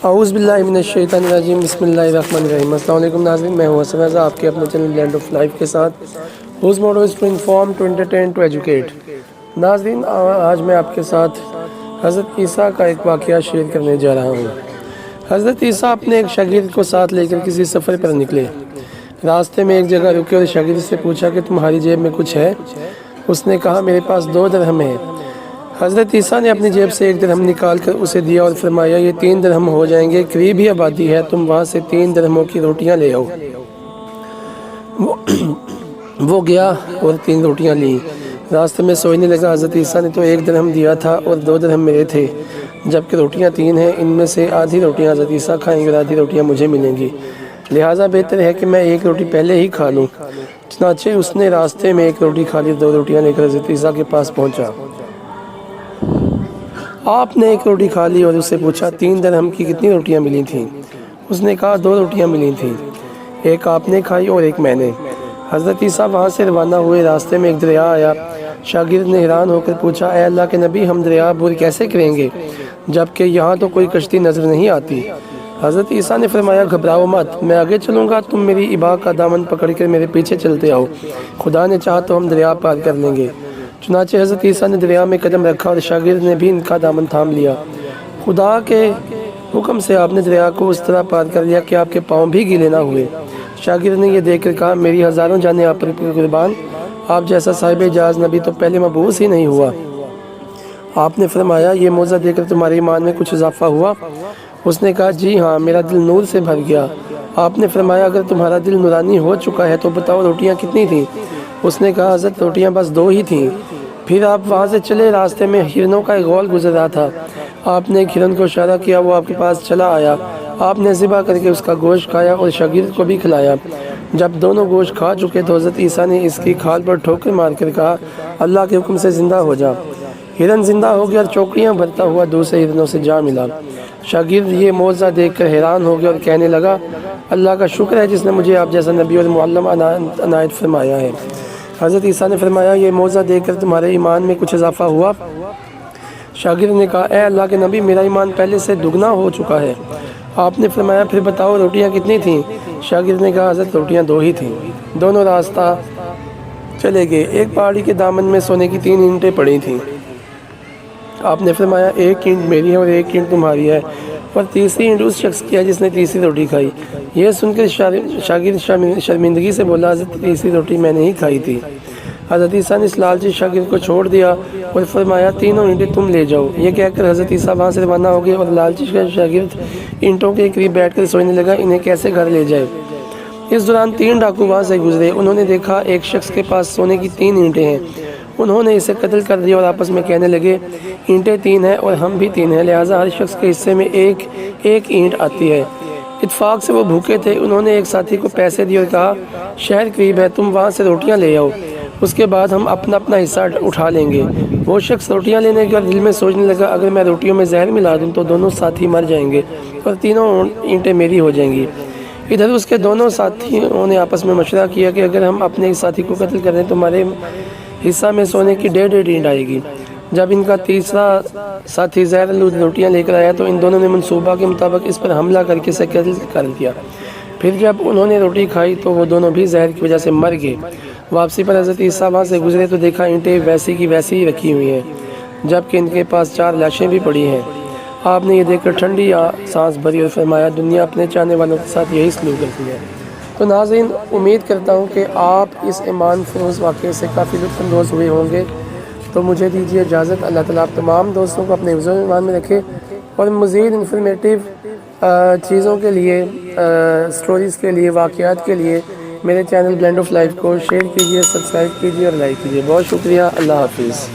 اعوذ باللہ من الشیطان الرجیم بسم اللہ الرحمن الرحیم۔ السلام علیکم ناظرین، میں ہوں حسن رضا آپ کے اپنے چینل بلینڈ آف لائف کے ساتھ، whose motto is to inform, to entertain, to educate. ناظرین، آج میں آپ کے ساتھ حضرت عیسیٰ کا ایک واقعہ شیئر کرنے جا رہا ہوں۔ حضرت عیسیٰ اپنے ایک شاگرد کو ساتھ لے کر کسی سفر پر نکلے۔ راستے میں ایک جگہ رکے اور شاگرد سے پوچھا کہ تمہاری جیب میں کچھ ہے؟ اس نے کہا میرے پاس 2 درہم ہیں۔ حضرت عیسیٰ نے اپنی جیب سے 1 درہم نکال کر اسے دیا اور فرمایا یہ 3 درہم ہو جائیں گے، قریب ہی آبادی ہے، تم وہاں سے 3 درہموں کی روٹیاں لے آؤ۔ وہ گیا اور 3 روٹیاں لیں۔ راستے میں سوچنے لگا حضرت عیسیٰ نے تو 1 درہم دیا تھا اور 2 درہم میرے تھے، جبکہ روٹیاں 3 ہیں، ان میں سے آدھی روٹیاں حضرت عیسیٰ کھائیں گے اور آدھی روٹیاں مجھے ملیں گی، لہٰذا بہتر ہے کہ میں 1 روٹی پہلے ہی کھا لوں۔ چنانچہ اس نے راستے میں 1 روٹی کھا لی، 2 روٹیاں لے کر حضرت عیسیٰ کے پاس پہنچا۔ آپ نے 1 روٹی کھا لی اور اس سے پوچھا 3 درہم کی کتنی روٹیاں ملی تھیں؟ اس نے کہا 2 روٹیاں ملی تھیں، 1 آپ نے کھائی اور 1 میں نے۔ حضرت عیسیٰ وہاں سے روانہ ہوئے، راستے میں ایک دریا آیا۔ شاگرد نے حیران ہو کر پوچھا اے اللہ کے نبی، ہم دریا عبور کیسے کریں گے جبکہ یہاں تو کوئی کشتی نظر نہیں آتی؟ حضرت عیسیٰ نے فرمایا گھبراؤ مت، میں آگے چلوں گا، تم میری ابا کا دامن پکڑ کر میرے پیچھے چلتے آؤ، خدا نے چاہا تو ہم دریا پار کر لیں گے۔ چنانچہ حضرت عیسیٰ نے دریا میں قدم رکھا اور شاگرد نے بھی ان کا دامن تھام لیا۔ خدا کے حکم سے آپ نے دریا کو اس طرح پار کر لیا کہ آپ کے پاؤں بھی گیلے نہ ہوئے۔ شاگرد نے یہ دیکھ کر کہا میری ہزاروں جانیں آپ پر قربان، آپ جیسا صاحب اعجاز نبی تو پہلے مبعوث ہی نہیں ہوا۔ آپ نے فرمایا یہ معجزہ دیکھ کر تمہارے ایمان میں کچھ اضافہ ہوا؟ اس نے کہا جی ہاں، میرا دل نور سے بھر گیا۔ آپ نے فرمایا اگر تمہارا دل نورانی ہو چکا ہے تو بتاؤ روٹیاں کتنی تھیں؟ اس نے کہا حضرت روٹیاں بس 2 ہی تھیں۔ پھر آپ وہاں سے چلے، راستے میں ہرنوں کا ایک غول گزر رہا تھا۔ آپ نے ایک ہرن کو اشارہ کیا، وہ آپ کے پاس چلا آیا۔ آپ نے ذبح کر کے اس کا گوشت کھایا اور شاگرد کو بھی کھلایا۔ جب دونوں گوشت کھا چکے تو حضرت عیسیٰ نے اس کی کھال پر ٹھوکر مار کر کہا اللہ کے حکم سے زندہ ہو جا۔ ہرن زندہ ہو گیا اور چوکڑیاں بھرتا ہوا دوسرے ہرنوں سے جا ملا۔ شاگرد یہ معجزہ دیکھ کر حیران ہو گیا اور کہنے لگا اللہ کا شکر ہے جس نے مجھے آپ جیسا نبی اور معلم عنایت فرمایا ہے۔ حضرت عیسیٰ نے فرمایا یہ معجزہ دیکھ کر تمہارے ایمان میں کچھ اضافہ ہوا؟ شاگرد نے کہا اے اللہ کے نبی، میرا ایمان پہلے سے دگنا ہو چکا ہے۔ آپ نے فرمایا پھر بتاؤ روٹیاں کتنی تھیں؟ شاگرد نے کہا حضرت روٹیاں 2 ہی تھیں۔ دونوں راستہ چلے گئے، ایک پہاڑی کے دامن میں سونے کی 3 اینٹیں پڑی تھیں۔ آپ نے فرمایا 1 اینٹ میری ہے اور 1 اینٹ تمہاری ہے، اور تیسری اینٹ اس شخص کی ہے جس نے تیسری روٹی کھائی۔ یہ سن کر شاگرد شرمندگی سے بولا حضرت تیسری روٹی میں نے ہی کھائی تھی۔ حضرت عیسیٰ نے اس لالچی شاگرد کو چھوڑ دیا اور فرمایا 3 اینٹیں تم لے جاؤ۔ یہ کہہ کر حضرت عیسیٰ وہاں سے روانہ ہو گئے اور لالچی شاگرد اینٹوں کے قریب بیٹھ کر سوچنے لگا انہیں کیسے گھر لے جائے۔ اس دوران 3 ڈاکو وہاں سے گزرے، انہوں نے دیکھا ایک شخص کے پاس سونے کی 3 اینٹیں ہیں۔ انہوں نے اسے قتل کر دیا اور آپس میں کہنے لگے اینٹیں 3 ہیں اور ہم بھی 3 ہیں، لہٰذا ہر شخص کے حصے میں ایک اینٹ آتی ہے۔ اتفاق سے وہ بھوکے تھے، انہوں نے ایک ساتھی کو پیسے دیے اور کہا شہر قریب ہے، تم وہاں سے روٹیاں لے آؤ، اس کے بعد ہم اپنا اپنا حصہ اٹھا لیں گے۔ وہ شخص روٹیاں لینے کے بعد دل میں سوچنے لگا اگر میں روٹیوں میں زہر ملا دوں تو دونوں ساتھی مر جائیں گے اور 3 اینٹیں میری ہو جائیں گی۔ ادھر اس کے دونوں ساتھیوں نے آپس میں مشورہ کیا کہ اگر ہم اپنے ساتھی کو قتل کریں تو ہمارے حصہ میں سونے کی 1.5 اینٹ آئے گی۔ جب ان کا تیسرا ساتھی زہر آلود روٹیاں لے کر آیا تو ان دونوں نے منصوبہ کے مطابق اس پر حملہ کر کے اسے قتل کر دیا۔ پھر جب انہوں نے روٹی کھائی تو وہ دونوں بھی زہر کی وجہ سے مر گئے۔ واپسی پر حضرت عیسیٰ وہاں سے گزرے تو دیکھا اینٹیں ویسی کی ویسی ہی رکھی ہوئی ہیں، جبکہ ان کے پاس 4 لاشیں بھی پڑی ہیں۔ آپ نے یہ دیکھ کر ٹھنڈی سانس بھری اور فرمایا دنیا اپنے چاہنے والوں کے ساتھ یہی سلوک کرتی ہے۔ تو ناظرین، امید کرتا ہوں کہ آپ اس ایمان فروز واقعے سے کافی لطف اندوز ہوئے ہوں گے۔ تو مجھے دیجیے اجازت، اللہ تعالیٰ آپ تمام دوستوں کو اپنے حفظ و ایمان میں رکھے، اور مزید انفارمیٹیو چیزوں کے لیے، سٹوریز کے لیے، واقعات کے لیے میرے چینل بلینڈ آف لائف کو شیئر کیجیے، سبسکرائب کیجیے اور لائک کیجیے۔ بہت شکریہ، اللہ حافظ۔